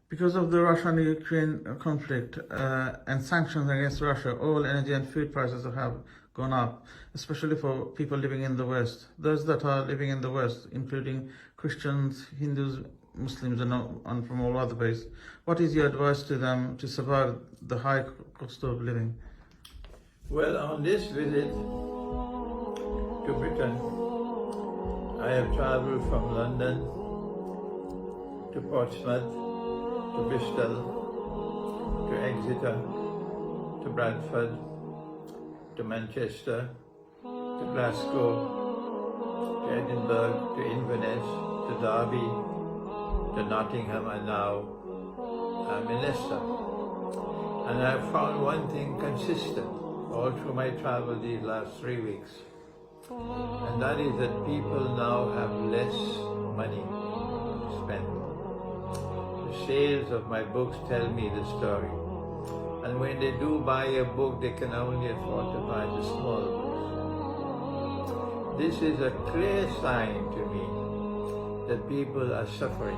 Because of the Russia-Ukraine conflict and sanctions against Russia, oil, energy and food prices have gone up, especially for people living in the West. Those that are living in the West, including Christians, Hindus, Muslims and from all other places. What is your advice to them to survive the high cost of living? Well, on this visit to Britain, I have travelled from London to Portsmouth, to Bristol, to Exeter, to Bradford, to Manchester, to Glasgow, to Edinburgh, to Inverness, to Derby, to Nottingham, and now I'm in Leicester. And I've found one thing consistent all through my travel these last 3 weeks, and that is that people now have less money to spend. The sales of my books tell me the story. And when they do buy a book, they can only afford to buy the small books. This is a clear sign to me that people are suffering,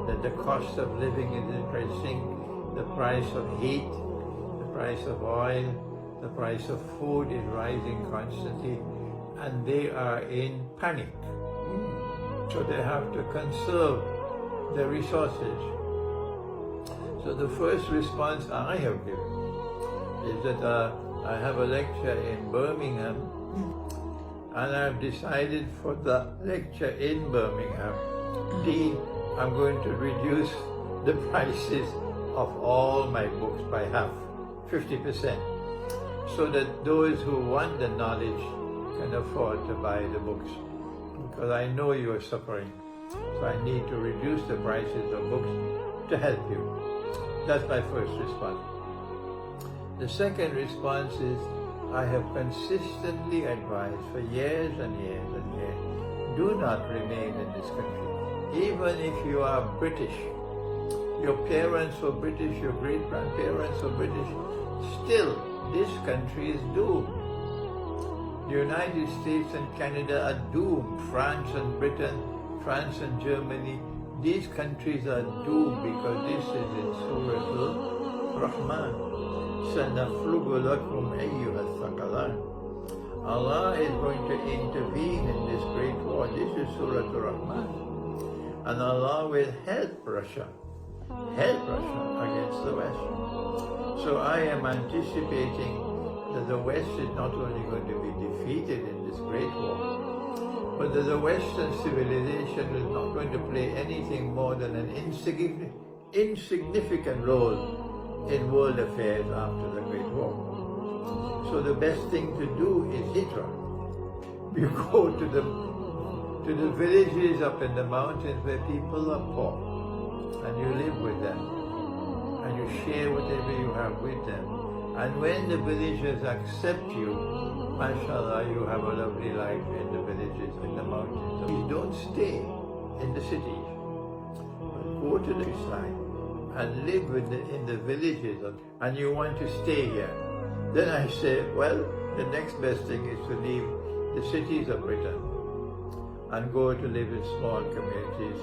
that the cost of living is increasing, the price of heat, the price of oil, the price of food is rising constantly, and they are in panic. So they have to conserve the resources. So the first response I have given is that I have a lecture in Birmingham, and I've decided for the lecture in Birmingham, I'm going to reduce the prices of all my books by half, 50%, so that those who want the knowledge can afford to buy the books. Because I know you are suffering, so I need to reduce the prices of books to help you. That's my first response. The second response is, I have consistently advised for years and years and years, do not remain in this country. Even if you are British, your parents were British, your great-grandparents were British, still this country is doomed. The United States and Canada are doomed. France and Britain, France and Germany, these countries are doomed because this is in Surah Al-Rahman. سَنَفْرُغُ لَكُمْ أَيُّهَا الثَّقَلَانِ. Allah is going to intervene in this great war. This is Surah Al-Rahman. And Allah will help Russia against the West. So I am anticipating that the West is not only going to be defeated in this great war, but that the Western civilization is not going to play anything more than an insignificant role in world affairs after the Great War. So the best thing to do is hijrah. You go to the villages up in the mountains where people are poor, and you live with them, and you share whatever you have with them. And when the villagers accept you, mashallah, you have a lovely life in the villages, in the mountains. Please don't stay in the cities, but go to the coastline and live in the villages, and you want to stay here. Then I say, well, the next best thing is to leave the cities of Britain and go to live in small communities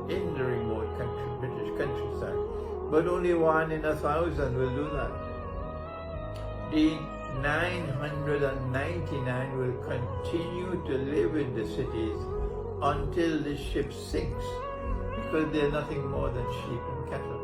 in the remote British countryside. But only 1 in 1,000 will do that. The 999 will continue to live in the cities until the ship sinks, because they're nothing more than sheep and cattle.